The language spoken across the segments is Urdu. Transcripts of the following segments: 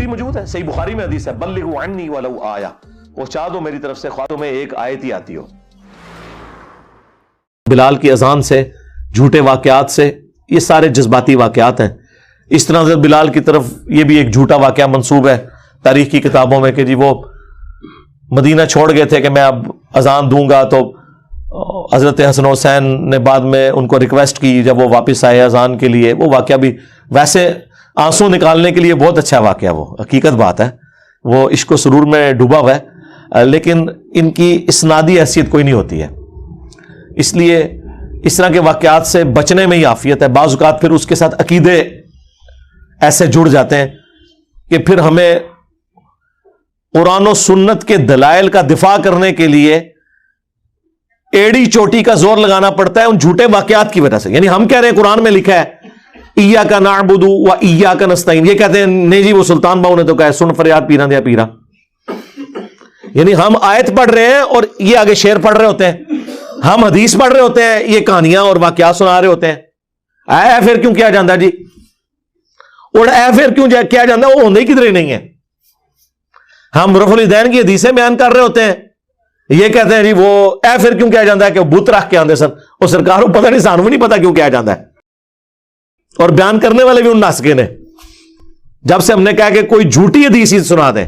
تفسیری موجود ہے، صحیح بخاری میں حدیث ہے، بلغوا عنی ولو آیا، پہنچا دو میری طرف سے خواہ تمہیں ایک آیت ہی آتی ہو۔ بلال کی اذان سے، جھوٹے واقعات سے، یہ سارے جذباتی واقعات ہیں۔ اس طرح سے بلال کی طرف یہ بھی ایک جھوٹا واقعہ منسوب ہے تاریخ کی کتابوں میں کہ جی وہ مدینہ چھوڑ گئے تھے کہ میں اب اذان دوں گا، تو حضرت حسن حسین نے بعد میں ان کو ریکویسٹ کی جب وہ واپس آئے اذان کے لیے۔ وہ واقعہ بھی ویسے آنسو نکالنے کے لیے بہت اچھا واقعہ، وہ حقیقت بات ہے، وہ عشق و سرور میں ڈوبا ہوا ہے، لیکن ان کی اسنادی حیثیت کوئی نہیں ہوتی ہے۔ اس لیے اس طرح کے واقعات سے بچنے میں ہی عافیت ہے۔ بعض اوقات پھر اس کے ساتھ عقیدے ایسے جڑ جاتے ہیں کہ پھر ہمیں قرآن و سنت کے دلائل کا دفاع کرنے کے لیے ایڑی چوٹی کا زور لگانا پڑتا ہے ان جھوٹے واقعات کی وجہ سے۔ یعنی ہم کہہ رہے ہیں قرآن میں لکھا ہے ایاک نعبد و ایاک نستعین، یہ کہتے ہیں نہیں جی وہ سلطان باؤ نے تو کہا ہے سن فریاد پیرا دیا پیرا، یعنی ہم آیت پڑھ رہے ہیں اور یہ آگے شعر پڑھ رہے ہوتے ہیں، ہم حدیث پڑھ رہے ہوتے ہیں، یہ کہانیاں اور واقعات سنا رہے ہوتے ہیں۔ اے پھر کیوں کیا جاندہ جی، اور اے پھر کیوں کیا جاندہ، وہ ہوندے ہی کدھر ہی نہیں ہے۔ ہم رفع الیدین کی حدیثیں بیان کر رہے ہوتے ہیں، یہ کہتے ہیں جی وہ اے پھر کیوں کیا جاندہ ہے کہ وہ بت رکھ کے آندے سن، اور سرکار کو پتہ نہیں، سانوں نہیں پتہ کیوں کیا جاندہ ہے، اور بیان کرنے والے بھی ان ناسکے نے۔ جب سے ہم نے کہا کہ کوئی جھوٹی حدیث ہی سنا دیں،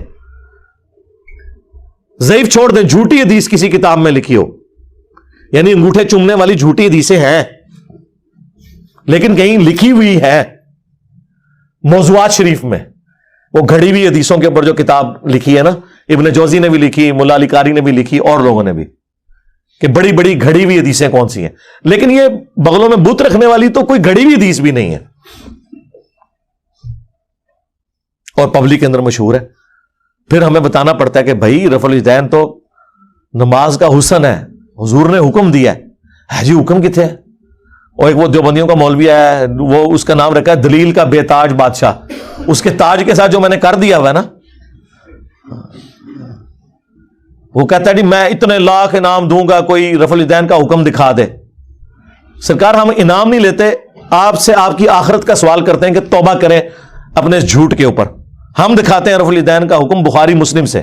ضعیف چھوڑ دیں، جھوٹی حدیث کسی کتاب میں لکھی ہو، یعنی انگوٹھے چومنے والی جھوٹی حدیثیں ہیں لیکن کہیں لکھی ہوئی ہے موضوعات شریف میں، وہ گھڑی ہوئی حدیثوں کے اوپر جو کتاب لکھی ہے نا، ابن جوزی نے بھی لکھی، ملا علی قاری نے بھی لکھی، اور لوگوں نے بھی، کہ بڑی بڑی گھڑی ہوئی حدیثیں کون سی ہیں، لیکن یہ بغلوں میں بت رکھنے والی تو کوئی گھڑی ہوئی حدیث بھی نہیں ہے، اور پبلک کے اندر مشہور ہے۔ پھر ہمیں بتانا پڑتا ہے کہ بھائی رفع الیدین تو نماز کا حسن ہے، حضور نے حکم دیا ہے، جی حکم کتنے ہے؟ اور ایک وہ دیوبندیوں کا مولوی ہے، وہ اس کا نام رکھا ہے دلیل کا بے تاج بادشاہ، اس کے تاج کے ساتھ جو میں نے کر دیا ہوا ہے نا، وہ کہتا ہے جی میں اتنے لاکھ انعام دوں گا کوئی رفع الیدین کا حکم دکھا دے۔ سرکار ہم انعام نہیں لیتے، آپ سے آپ کی آخرت کا سوال کرتے ہیں کہ توبہ کریں اپنے اس جھوٹ کے اوپر۔ ہم دکھاتے ہیں رفع الیدین کا حکم بخاری مسلم سے،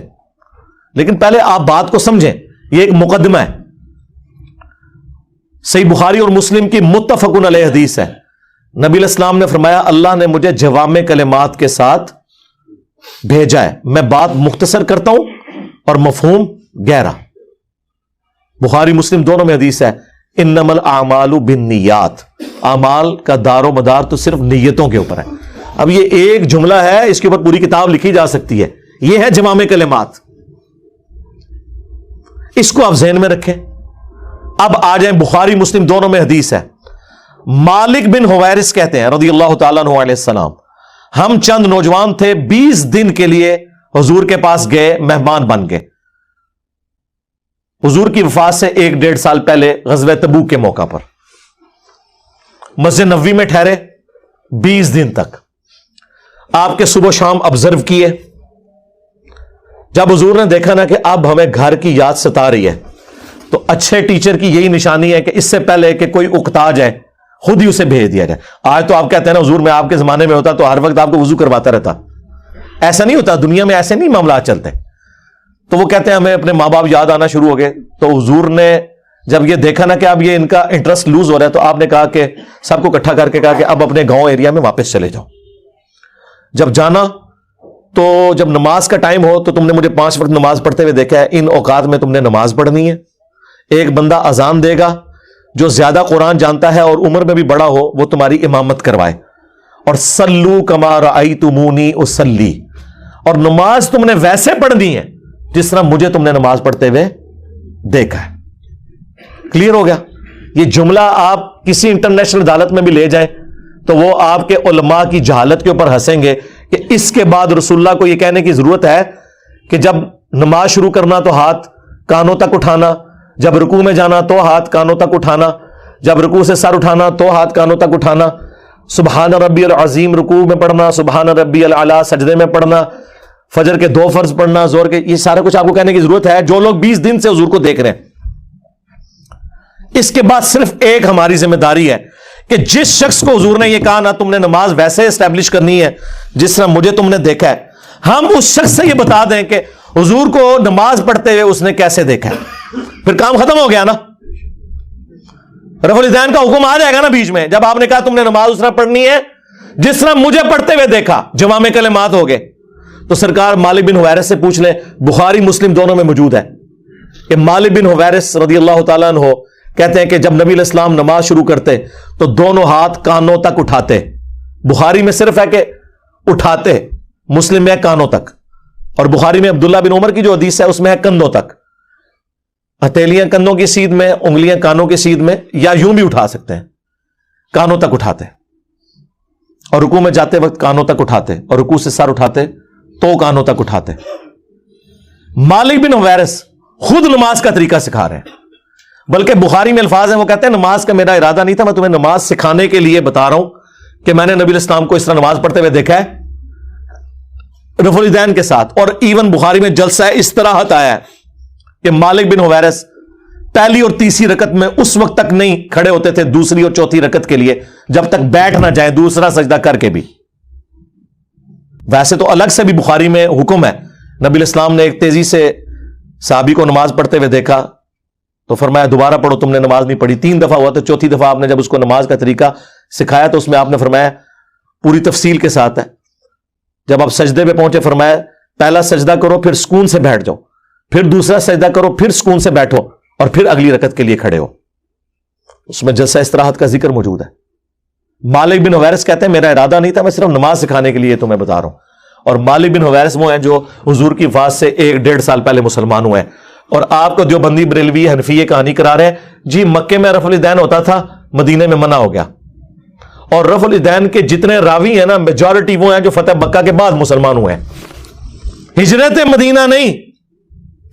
لیکن پہلے آپ بات کو سمجھیں، یہ ایک مقدمہ ہے۔ صحیح بخاری اور مسلم کی متفقن علیہ حدیث ہے، نبی علیہ السلام نے فرمایا اللہ نے مجھے جوامع کلمات کے ساتھ بھیجا ہے، میں بات مختصر کرتا ہوں اور مفہوم گہرا۔ بخاری مسلم دونوں میں حدیث ہے انما الاعمال بالنیات، اعمال کا دار و مدار تو صرف نیتوں کے اوپر ہے۔ اب یہ ایک جملہ ہے، اس کے اوپر پوری کتاب لکھی جا سکتی ہے، یہ ہے جوامع کلمات، اس کو آپ ذہن میں رکھیں۔ اب آ جائیں بخاری مسلم دونوں میں حدیث ہے، مالک بن حویرث کہتے ہیں رضی اللہ تعالیٰ عنہ علیہ السلام، ہم چند نوجوان تھے، 20 دن کے لیے حضور کے پاس گئے، مہمان بن گئے، حضور کی وفات سے 1-1.5 سال پہلے غزوہ تبوک کے موقع پر مسجد نبوی میں ٹھہرے 20 دن تک، آپ کے صبح و شام آبزرو کیے۔ جب حضور نے دیکھا نا کہ اب ہمیں گھر کی یاد ستا رہی ہے، تو اچھے ٹیچر کی یہی نشانی ہے کہ اس سے پہلے کہ کوئی اکتا جائے خود ہی اسے بھیج دیا جائے۔ آج تو آپ کہتے ہیں نا حضور میں آپ کے زمانے میں ہوتا تو ہر وقت آپ کو وضو کرواتا رہتا، ایسا نہیں ہوتا، دنیا میں ایسے نہیں معاملات چلتے۔ تو وہ کہتے ہیں ہمیں اپنے ماں باپ یاد آنا شروع ہو گئے، تو حضور نے جب یہ دیکھا نا کہ اب یہ ان کا انٹرسٹ لوز ہو رہا ہے، تو آپ نے کہا کہ سب کو اکٹھا کر کے کہا کہ اب اپنے گاؤں ایریا میں واپس چلے جاؤ، جب جانا تو جب نماز کا ٹائم ہو تو تم نے مجھے 5 وقت نماز پڑھتے ہوئے دیکھا ہے، ان اوقات میں تم نے نماز پڑھنی ہے۔ ایک بندہ اذان دے گا جو زیادہ قرآن جانتا ہے اور عمر میں بھی بڑا ہو، وہ تمہاری امامت کروائے، اور صلو کما رأیتمونی اصلی، اور نماز تم نے ویسے پڑھنی ہے جس طرح مجھے تم نے نماز پڑھتے ہوئے دیکھا ہے۔ کلیئر ہو گیا؟ یہ جملہ آپ کسی انٹرنیشنل عدالت میں بھی لے جائیں تو وہ آپ کے علماء کی جہالت کے اوپر ہنسیں گے کہ اس کے بعد رسول اللہ کو یہ کہنے کی ضرورت ہے کہ جب نماز شروع کرنا تو ہاتھ کانوں تک اٹھانا، جب رکوع میں جانا تو ہاتھ کانوں تک اٹھانا، جب رکوع سے سر اٹھانا تو ہاتھ کانوں تک اٹھانا، سبحان ربی العظیم رکوع میں پڑھنا، سبحان ربی الاعلی سجدے میں پڑھنا، فجر کے 2 فرض پڑھنا، زور کے، یہ سارا کچھ آپ کو کہنے کی ضرورت ہے جو لوگ 20 دن سے حضور کو دیکھ رہے ہیں۔ اس کے بعد صرف ایک ہماری ذمہ داری ہے کہ جس شخص کو حضور نے یہ کہا نا تم نے نماز ویسے اسٹیبلش کرنی ہے جس طرح مجھے تم نے دیکھا ہے، ہم اس شخص سے یہ بتا دیں کہ حضور کو نماز پڑھتے ہوئے اس نے کیسے دیکھا ہے، پھر کام ختم ہو گیا نا. رفع الیدین کا حکم آ جائے گا نا بیچ میں. جب آپ نے کہا تم نے نماز اس طرح پڑھنی ہے جس طرح مجھے پڑھتے ہوئے دیکھا، جوامع کلمات ہو گئے. تو سرکار مالک بن حویرث سے پوچھ لیں، بخاری مسلم دونوں میں موجود ہے کہ مالک بن حویرث رضی اللہ تعالیٰ عنہ کہتے ہیں کہ جب نبی علیہ السلام نماز شروع کرتے تو دونوں ہاتھ کانوں تک اٹھاتے. بخاری میں صرف ہے کہ اٹھاتے، مسلم میں ہے کانوں تک. اور بخاری میں عبداللہ بن عمر کی جو حدیث ہے اس میں ہے کندھوں تک. ہتھیلیاں کندھوں کی سیدھ میں، انگلیاں کانوں کی سیدھ میں، یا یوں بھی اٹھا سکتے ہیں، کانوں تک اٹھاتے. اور رکوع میں جاتے وقت کانوں تک اٹھاتے، اور رکوع سے سر اٹھاتے تو کانوں تک اٹھاتے. مالک بن حویرث خود نماز کا طریقہ سکھا رہے ہیں، بلکہ بخاری میں الفاظ ہیں، وہ کہتے ہیں نماز کا میرا ارادہ نہیں تھا، میں تمہیں نماز سکھانے کے لیے بتا رہا ہوں کہ میں نے نبی علیہ السلام کو اس طرح نماز پڑھتے ہوئے دیکھا ہے رفع الیدین کے ساتھ. اور ایون بخاری میں جلسہ استراحت آیا ہے کہ مالک بن حویرث پہلی اور تیسری رکعت میں اس وقت تک نہیں کھڑے ہوتے تھے دوسری اور چوتھی رکعت کے لیے جب تک بیٹھ نہ جائیں دوسرا سجدہ کر کے بھی. ویسے تو الگ سے بھی بخاری میں حکم ہے. نبی علیہ السلام نے ایک تیزی سے صحابی کو نماز پڑھتے ہوئے دیکھا تو فرمایا دوبارہ پڑھو، تم نے نماز نہیں پڑھی. 3 دفعہ ہوا تو چوتھی دفعہ آپ نے جب اس کو نماز کا طریقہ سکھایا تو اس میں آپ نے فرمایا پوری تفصیل کے ساتھ ہے. جب آپ سجدے پہ پہنچے فرمایا پہلا سجدہ کرو پھر سکون سے بیٹھ جاؤ، پھر دوسرا سجدہ کرو پھر سکون سے بیٹھو، اور پھر اگلی رکعت کے لیے کھڑے ہو. اس میں جلسہ استراحت کا ذکر موجود ہے. مالک بن حویرث کہتے ہیں میرا ارادہ نہیں تھا، میں صرف نماز سکھانے کے لیے تمہیں بتا رہا ہوں. اور مالک بن حویرث وہ ہیں جو حضور کی وفات سے 1-1.5 سال پہلے مسلمان ہوئے ہیں. اور آپ کو دیوبندی بریلوی حنفی یہ کہانی کرا رہے ہیں جی مکے میں رفع الیدین ہوتا تھا، مدینے میں منع ہو گیا. اور رفع الیدین کے جتنے راوی ہیں نا میجورٹی وہ ہیں جو فتح مکہ کے بعد مسلمان ہوئے ہیں. ہجرت مدینہ نہیں،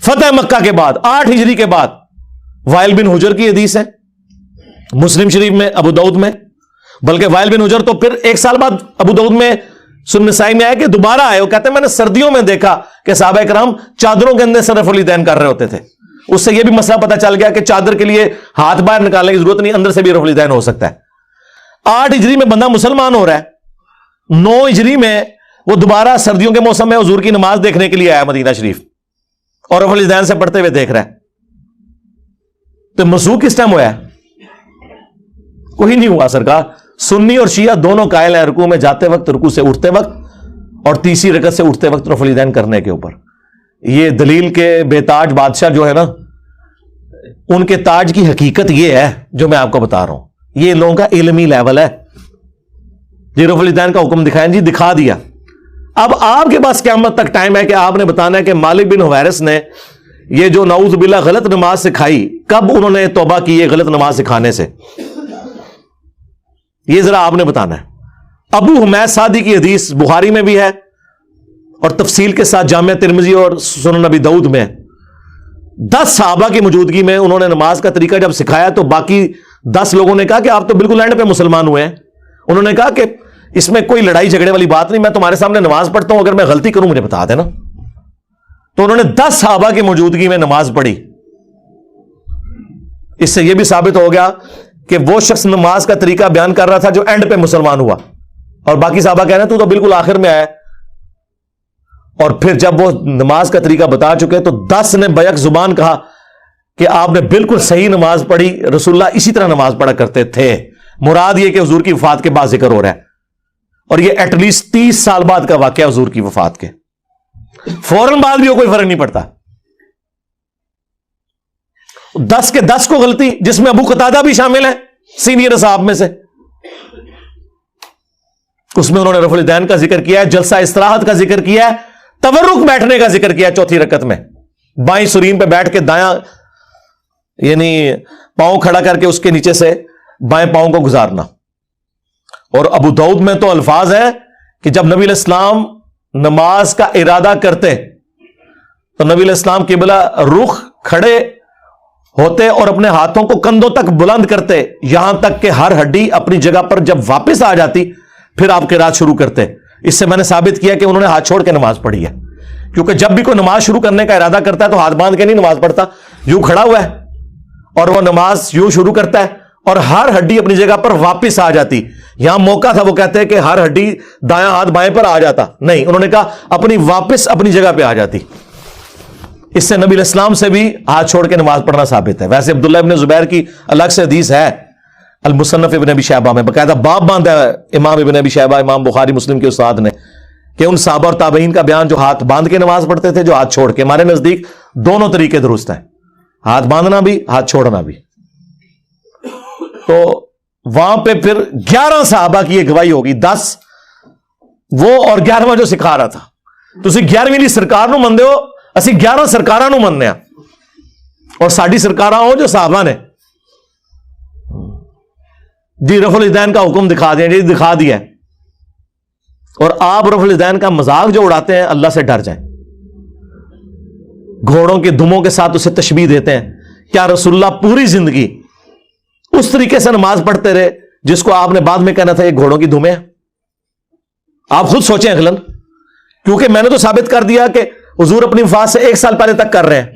فتح مکہ کے بعد 8 ہجری کے بعد. وائل بن حجر کی حدیث ہے مسلم شریف میں، ابو داؤد میں. بلکہ وائل بن حجر تو پھر 1 سال بعد ابو داؤد میں سنن نسائی میں آیا کہ دوبارہ آئے. وہ کہتے ہیں میں نے سردیوں میں دیکھا کہ صحابہ کرام چادروں کے اندر سے رفع الیدین کر رہے ہوتے تھے. اس سے یہ بھی مسئلہ پتہ چل گیا کہ چادر کے لیے ہاتھ باہر نکالنے کی ضرورت نہیں، اندر سے بھی رفع الیدین ہو سکتا ہے. 8 ہجری میں بندہ مسلمان ہو رہا ہے، 9 ہجری میں وہ دوبارہ سردیوں کے موسم میں حضور کی نماز دیکھنے کے لیے آیا مدینہ شریف اور رفع الیدین سے پڑھتے ہوئے دیکھ رہا ہے. تو مسوخ کس ٹائم ہوا ہے؟ کوئی نہیں ہوا سرکار. سنی اور شیعہ دونوں قائل ہیں رکوع میں جاتے وقت، رکوع سے اٹھتے وقت اور تیسری رکعت سے اٹھتے وقت رفع الیدین کرنے کے اوپر. یہ دلیل کے بے تاج بادشاہ جو ہے نا، ان کے تاج کی حقیقت یہ ہے جو میں آپ کو بتا رہا ہوں. یہ لوگوں کا علمی لیول ہے. جی رفع الیدین کا حکم دکھائیں، جی دکھا دیا. اب آپ کے پاس قیامت تک ٹائم ہے کہ آپ نے بتانا ہے کہ مالک بن حویرث نے یہ جو نعوذ باللہ غلط نماز سکھائی، کب انہوں نے توبہ کی یہ غلط نماز سکھانے سے، یہ ذرا آپ نے بتانا ہے. ابو حمید سعدی کی حدیث بخاری میں بھی ہے اور تفصیل کے ساتھ جامعہ ترمذی اور سنن نبی داؤد میں. 10 صحابہ کی موجودگی میں انہوں نے نماز کا طریقہ جب سکھایا تو باقی 10 لوگوں نے کہا کہ آپ تو بالکل اینڈ پہ مسلمان ہوئے ہیں. انہوں نے کہا کہ اس میں کوئی لڑائی جھگڑے والی بات نہیں، میں تمہارے سامنے نماز پڑھتا ہوں، اگر میں غلطی کروں مجھے بتا دینا. تو انہوں نے 10 صحابہ کی موجودگی میں نماز پڑھی. اس سے یہ بھی ثابت ہو گیا کہ وہ شخص نماز کا طریقہ بیان کر رہا تھا جو اینڈ پہ مسلمان ہوا، اور باقی صحابہ کہہ رہے ہیں تو بالکل آخر میں آیا. اور پھر جب وہ نماز کا طریقہ بتا چکے تو 10 نے بیک زبان کہا کہ آپ نے بالکل صحیح نماز پڑھی، رسول اللہ اسی طرح نماز پڑھا کرتے تھے. مراد یہ کہ حضور کی وفات کے بعد ذکر ہو رہا ہے، اور یہ ایٹ لیسٹ 30 سال بعد کا واقعہ حضور کی وفات کے. فوراً بعد بھی کوئی فرق نہیں پڑتا. 10 کے 10 کو غلطی، جس میں ابو قتادہ بھی شامل ہے سینئر صاحب میں سے. اس میں انہوں نے رفع الیدین کا ذکر کیا ہے، جلسہ استراحت کا ذکر کیا ہے، تورک بیٹھنے کا ذکر کیا ہے. چوتھی رکعت میں بائیں سرین پہ بیٹھ کے دایاں یعنی پاؤں کھڑا کر کے اس کے نیچے سے بائیں پاؤں کو گزارنا. اور ابو داؤد میں تو الفاظ ہے کہ جب نبی علیہ السلام نماز کا ارادہ کرتے تو نبی علیہ السلام قبلہ رخ کھڑے ہوتے اور اپنے ہاتھوں کو کندھوں تک بلند کرتے، یہاں تک کہ ہر ہڈی اپنی جگہ پر جب واپس آ جاتی پھر آپ قرات شروع کرتے. اس سے میں نے ثابت کیا کہ انہوں نے ہاتھ چھوڑ کے نماز پڑھی ہے، کیونکہ جب بھی کوئی نماز شروع کرنے کا ارادہ کرتا ہے تو ہاتھ باندھ کے نہیں نماز پڑھتا، یوں کھڑا ہوا ہے اور وہ نماز یوں شروع کرتا ہے اور ہر ہڈی اپنی جگہ پر واپس آ جاتی. یہاں موقع تھا وہ کہتے ہیں کہ ہر ہڈی دایاں ہاتھ بائیں پر آ جاتا, نہیں, انہوں نے کہا اپنی واپس اپنی جگہ پہ آ جاتی. اس سے نبی علیہ السلام سے بھی ہاتھ چھوڑ کے نماز پڑھنا ثابت ہے. ویسے عبداللہ ابن زبیر کی الگ سے حدیث ہے المصنف ابن ابی شیبہ میں, باقاعدہ باب باندھا ہے امام ابن ابی شیبہ, امام بخاری مسلم کے استاد نے, کہ ان صحابہ اور تابعین کا بیان جو ہاتھ باندھ کے نماز پڑھتے تھے, جو ہاتھ چھوڑ کے. ہمارے نزدیک دونوں طریقے درست ہیں, ہاتھ باندھنا بھی ہاتھ چھوڑنا بھی. تو وہاں پہ پھر 11 صحابہ کی یہ گواہی ہوگی, 10 وہ اور 11واں جو سکھا رہا تھا. تسی 11ویں دی سرکار نو مندے ہو, اسی 11 سرکاراں نو مننے ہاں, اور ساڈی سرکاراں ہو جو صحابہ نے. جی رفع الیدین کا حکم دکھا دیا, جی دکھا دیا, اور آپ رفع الیدین کا مذاق جو اڑاتے ہیں, اللہ سے ڈر جائیں. گھوڑوں کے دموں کے ساتھ اسے تشبیہ دیتے ہیں. کیا رسول اللہ پوری زندگی اس طریقے سے نماز پڑھتے رہے جس کو آپ نے بعد میں کہنا تھا یہ گھوڑوں کی دمیں ہیں؟ آپ خود سوچیں اغلن, کیونکہ میں نے تو ثابت کر دیا کہ حضور اپنی وفات سے 1 سال پہلے تک کر رہے ہیں.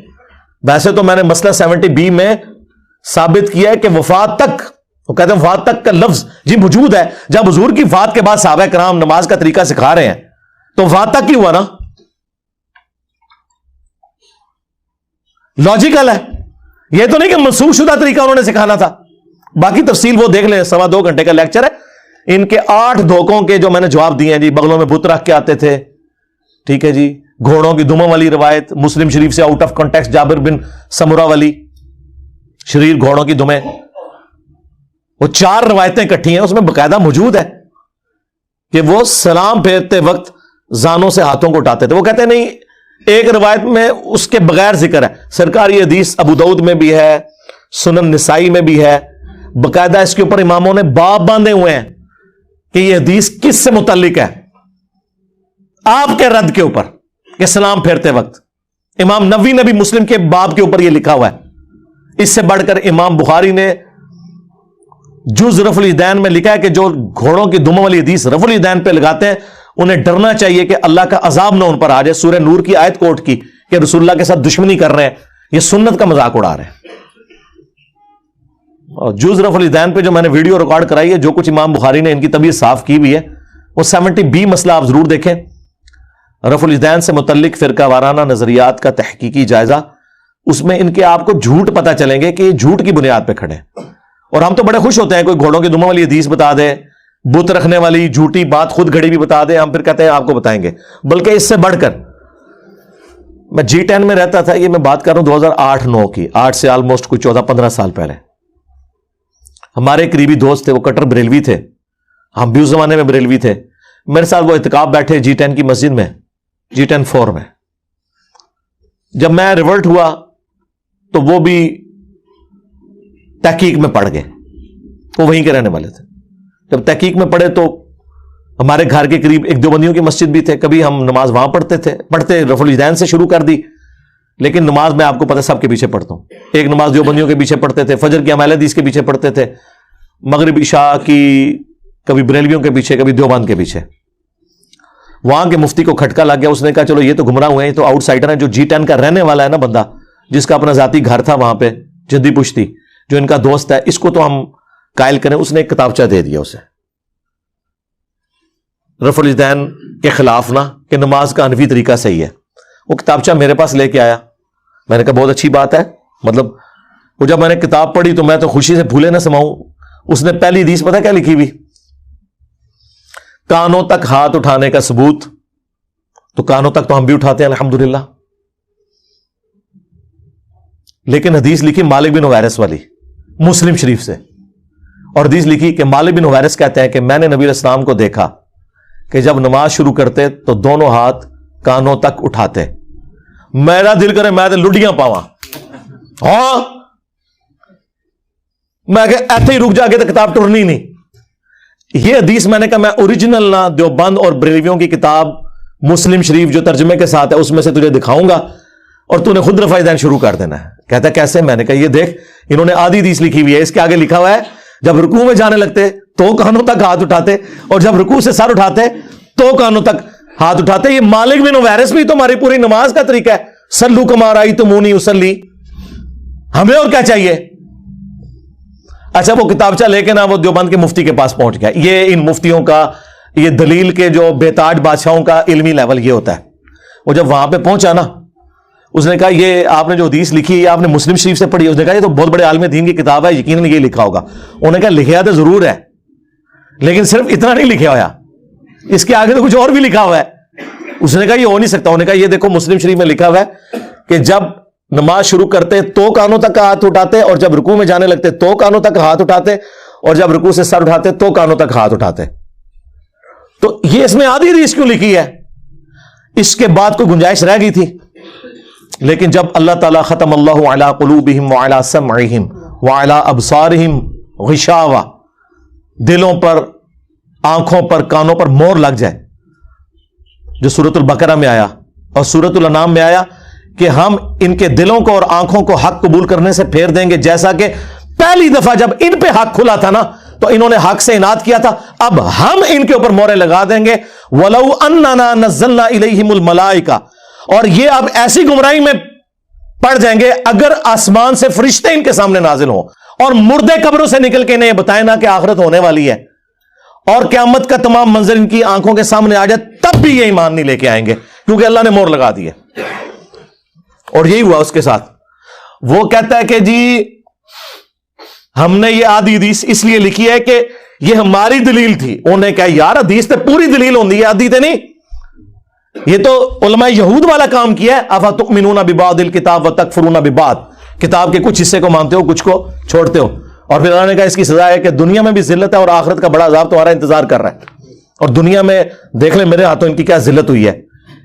ویسے تو میں نے مسئلہ 70B میں ثابت کیا ہے کہ وفات تک, وہ کہتے ہیں وفات تک کا لفظ جی موجود ہے. جب حضور کی وفات کے بعد صحابہ کرام نماز کا طریقہ سکھا رہے ہیں تو وفات تک ہی ہوا نا, لاجیکل ہے. یہ تو نہیں کہ منسوخ شدہ طریقہ انہوں نے سکھانا تھا. باقی تفصیل وہ دیکھ لیں, 2.25 گھنٹے کا لیکچر ہے. ان کے 8 دھوکوں کے جو میں نے جواب دیے ہیں جی. بغلوں میں بت رکھ کے آتے تھے, ٹھیک ہے جی. گھوڑوں کی دموں والی روایت مسلم شریف سے آؤٹ آف کانٹیکسٹ, جابر بن سمرہ والی شریر گھوڑوں کی دمیں, وہ 4 روایتیں کٹھی ہیں, اس میں باقاعدہ موجود ہے کہ وہ سلام پھیرتے وقت زانوں سے ہاتھوں کو اٹھاتے تھے. وہ کہتے ہیں نہیں, ایک روایت میں اس کے بغیر ذکر ہے. سرکاری حدیث ابو داؤد میں بھی ہے, سنن نسائی میں بھی ہے, باقاعدہ اس کے اوپر اماموں نے باب باندھے ہوئے ہیں کہ یہ حدیث کس سے متعلق ہے, آپ کے رد کے اوپر کہ سلام پھیرتے وقت. امام نووی نے بھی مسلم کے باب کے اوپر یہ لکھا ہوا ہے. اس سے بڑھ کر امام بخاری نے جز رفع الیدین میں لکھا ہے کہ جو گھوڑوں کی دموں والی حدیث رفع الیدین پہ لگاتے ہیں انہیں ڈرنا چاہیے کہ اللہ کا عذاب نہ ان پر آ جائے. سورہ نور کی آیت کوٹ کی کہ رسول اللہ کے ساتھ دشمنی کر رہے ہیں, یہ سنت کا مذاق اڑا رہے ہیں. اور جز رفع الیدین پہ جو میں نے ویڈیو ریکارڈ کرائی ہے, جو کچھ امام بخاری نے ان کی طبیعت صاف کی ہوئی ہے, وہ 70B مسئلہ آپ ضرور دیکھیں. رفع الیدین سے متعلق فرقہ وارانہ نظریات کا تحقیقی جائزہ, اس میں ان کے آپ کو جھوٹ پتہ چلیں گے کہ یہ جھوٹ کی بنیاد پہ کھڑے ہیں. اور ہم تو بڑے خوش ہوتے ہیں کوئی گھوڑوں کی دموں والی حدیث بتا دے, بت رکھنے والی جھوٹی بات خود گھڑی بھی بتا دے, ہم پھر کہتے ہیں آپ کو بتائیں گے. بلکہ اس سے بڑھ کر میں G10 میں رہتا تھا, یہ میں بات کر رہا ہوں 2008-9 کی, 8 سے آلموسٹ کوئی 14-15 سال پہلے. ہمارے قریبی دوست تھے, وہ کٹر بریلوی تھے, ہم بھی اس زمانے میں بریلوی تھے. میرے ساتھ وہ اعتکاف بیٹھے G10 کی مسجد میں, G10 4 میں. جب میں ریورٹ ہوا تو وہ بھی تحقیق میں پڑ گئے, وہ وہیں کے رہنے والے تھے. جب تحقیق میں پڑھے تو ہمارے گھر کے قریب ایک دیوبندیوں کی مسجد بھی تھے, کبھی ہم نماز وہاں پڑھتے رفع الیدین سے شروع کر دی. لیکن نماز میں آپ کو پتہ سب کے پیچھے پڑھتا ہوں. ایک نماز دیوبندیوں کے پیچھے پڑھتے تھے, فجر کی اہل حدیث کے پیچھے پڑھتے تھے, مغرب عشاء کی کبھی بریلویوں کے پیچھے, کبھی دیوبند کے پیچھے. وہاں کے مفتی کو کھٹکا لگ گیا, اس نے کہا چلو یہ تو گمراہ ہوئے ہیں, تو آؤٹ سائڈر ہیں. جو G10 کا رہنے والا ہے نا بندہ, جس کا اپنا ذاتی گھر تھا وہاں پہ جدی پشتی, جو ان کا دوست ہے, اس کو تو ہم قائل کریں. اس نے ایک کتابچہ دے دیا اسے رفع الیدین کے خلاف نا, کہ نماز کا حنفی طریقہ صحیح ہے. وہ کتابچہ میرے پاس لے کے آیا, میں نے کہا بہت اچھی بات ہے. مطلب وہ جب میں نے کتاب پڑھی تو میں تو خوشی سے بھولے نہ سماؤں. اس نے پہلی حدیث پتہ کیا لکھی ہوئی, کانوں تک ہاتھ اٹھانے کا ثبوت. تو کانوں تک تو ہم بھی اٹھاتے ہیں الحمدللہ, لیکن حدیث لکھی مالک بن حویرث والی مسلم شریف سے. اور حدیث لکھی کہ مالک بن حویرث کہتے ہیں کہ میں نے نبی علیہ السلام کو دیکھا کہ جب نماز شروع کرتے تو دونوں ہاتھ کانوں تک اٹھاتے. میرا دل کرے میں تو لڈیاں پاواں. ہاں میں کہ ایتھے ہی رک جا کے تو کتاب ٹرنی نہیں. یہ حدیث میں نے کہا میں اوریجنل نہ دیوبند اور بریلویوں کی کتاب مسلم شریف جو ترجمے کے ساتھ ہے اس میں سے تجھے دکھاؤں گا, اور تو نے خود رفع الیدین شروع کر دینا ہے. کہتا ہے کیسے؟ میں نے کہا یہ دیکھ, انہوں نے آدھی حدیث لکھی ہوئی ہے, اس کے آگے لکھا ہوا ہے جب رکوع میں جانے لگتے تو کانوں تک ہاتھ اٹھاتے, اور جب رکوع سے سر اٹھاتے تو کانوں تک ہاتھ اٹھاتے. یہ مالک بن حویرث بھی تمہاری پوری نماز کا طریقہ ہے. سلو کما رأیتمونی اصلی. ہمیں اور کیا چاہیے؟ اچھا وہ کتابچہ لے کے نا وہ دیوبند کے مفتی کے پاس پہنچ گیا. یہ ان مفتیوں کا، یہ دلیل کے جو بیتاج بادشاہوں کا علمی لیول یہ ہوتا ہے. وہ جب وہاں پہ پہنچا نا، اس نے کہا یہ آپ نے جو حدیث لکھی ہے آپ نے مسلم شریف سے پڑھی. اس نے کہا یہ تو بہت بڑے عالم دین کی کتاب ہے، یقیناً یہ لکھا ہوگا. انہوں نے کہا لکھا تو ضرور ہے، لیکن صرف اتنا نہیں لکھا ہوا، اس کے آگے تو کچھ اور بھی لکھا ہوا ہے. اس نے کہا یہ ہو نہیں سکتا. انہوں نے کہا یہ دیکھو مسلم شریف میں لکھا ہوا ہے کہ جب نماز شروع کرتے تو کانوں تک ہاتھ اٹھاتے، اور جب رکوع میں جانے لگتے تو کانوں تک ہاتھ اٹھاتے، اور جب رکوع سے سر اٹھاتے تو کانوں تک ہاتھ اٹھاتے. تو یہ اس میں آدھی حدیث کیوں لکھی ہے؟ اس کے بعد کوئی گنجائش رہ گئی تھی. لیکن جب اللہ تعالیٰ ختم اللہ علی قلوبہم وعلی سمعہم وعلی ابصارہم غشاوہ، دلوں پر، آنکھوں پر، کانوں پر مور لگ جائے، جو سورۃ البقرہ میں آیا اور سورۃ الانعام میں آیا کہ ہم ان کے دلوں کو اور آنکھوں کو حق قبول کرنے سے پھیر دیں گے، جیسا کہ پہلی دفعہ جب ان پہ حق کھلا تھا نا تو انہوں نے حق سے اناد کیا تھا، اب ہم ان کے اوپر مورے لگا دیں گے. وَلَوْ أَنَّنَا نَزَّلْنَا إِلَيْهِمُ الْمَلَائِكَةَ، اور یہ اب ایسی گمراہی میں پڑ جائیں گے اگر آسمان سے فرشتے ان کے سامنے نازل ہوں اور مردے قبروں سے نکل کے انہیں بتائیں نا کہ آخرت ہونے والی ہے اور قیامت کا تمام منظر ان کی آنکھوں کے سامنے آ جائے، تب بھی یہ ایمان نہیں لے کے آئیں گے، کیونکہ اللہ نے مور لگا دی ہے. اور یہی ہوا اس کے ساتھ. وہ کہتا ہے کہ جی ہم نے یہ آدھی حدیث اس لیے لکھی ہے کہ یہ ہماری دلیل تھی. انہوں نے کہا یار حدیث تے پوری دلیل ہوندی ہے، آدھی تے نہیں. یہ تو علماء یہود والا کام کیا ہے. افتؤمنون ببعض الکتاب وتکفرون ببعض، کتاب کے کچھ حصے کو مانتے ہو کچھ کو چھوڑتے ہو. اور پھر انہوں نے کہا اس کی سزا ہے کہ دنیا میں بھی ذلت ہے اور آخرت کا بڑا عذاب تمہارا انتظار کر رہا ہے. اور دنیا میں دیکھ لیں میرے ہاتھوں ان کی کیا ذلت ہوئی ہے.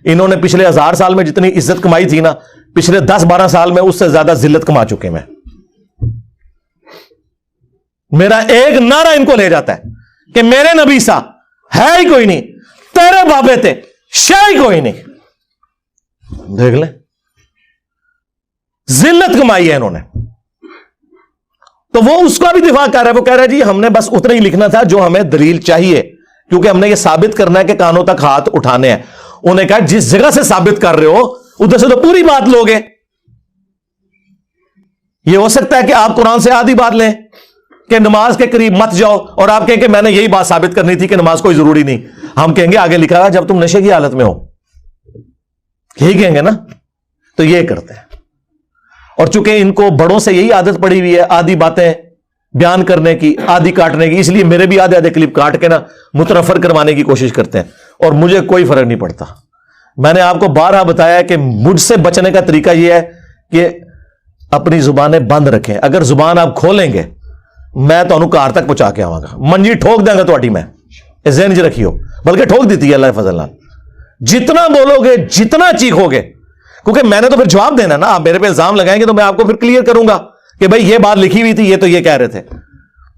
انہوں نے پچھلے 1000 سال میں جتنی عزت کمائی تھی نا، پچھلے 10-12 سال میں اس سے زیادہ ذلت کما چکے میں. میرا ایک نعرہ ان کو لے جاتا ہے کہ میرے نبی سا ہے ہی کوئی نہیں، تیرے بابے تھے شے ہی کوئی نہیں. دیکھ لیں ذلت کمائی ہے انہوں نے. تو وہ اس کا بھی دفاع کر رہا ہے. وہ کہہ رہا ہے جی ہم نے بس اتنا ہی لکھنا تھا جو ہمیں دلیل چاہیے، کیونکہ ہم نے یہ ثابت کرنا ہے کہ کانوں تک ہاتھ اٹھانے ہیں. انہوں نے کہا جس جگہ سے ثابت کر رہے ہو ادھر سے تو پوری بات لوگے. یہ ہو سکتا ہے کہ آپ قرآن سے آدھی بات لیں کہ نماز کے قریب مت جاؤ، اور آپ کہیں کہ میں نے یہی بات ثابت کرنی تھی کہ نماز کوئی ضروری نہیں. ہم کہیں گے آگے لکھا ہے جب تم نشے کی حالت میں ہو، یہی کہیں گے نا. تو یہ کرتے ہیں. اور چونکہ ان کو بڑوں سے یہی عادت پڑی ہوئی ہے آدھی باتیں بیان کرنے کی، آدھی کاٹنے کی، اس لیے میرے بھی آدھے کلپ کاٹ کے نا متنفر کروانے کی کوشش کرتے ہیں. اور مجھے کوئی فرق نہیں پڑتا. میں نے آپ کو بارہا بتایا کہ مجھ سے بچنے کا طریقہ یہ ہے کہ اپنی زبانیں بند رکھیں. اگر زبان آپ کھولیں گے میں تو انہوں کار تک پہنچا کے آواں گا، منجی ٹھوک دیں گا تو میں ذہن چ رکھیو، بلکہ ٹھوک دیتی ہے اللہ فضل. جتنا بولو گے جتنا چیخو گے، کیونکہ میں نے تو پھر جواب دینا نا. آپ میرے پہ الزام لگائیں گے تو میں آپ کو پھر کلیئر کروں گا کہ بھائی یہ بات لکھی ہوئی تھی، یہ تو یہ کہہ رہے تھے.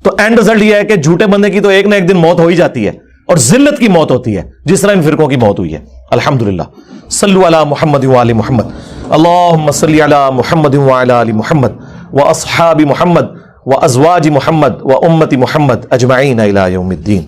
تو اینڈ رزلٹ یہ ہے کہ جھوٹے بندے کی تو ایک نہ ایک دن موت ہو ہی جاتی ہے، اور ذلت کی موت ہوتی ہے جس طرح ان فرقوں کی موت ہوئی ہے. الحمدللہ. صلو علی محمد وآل محمد. اللہم صلی علی محمد وعلی آل محمد واصحاب محمد وازواج محمد وامت محمد اجمعین الی یوم الدین.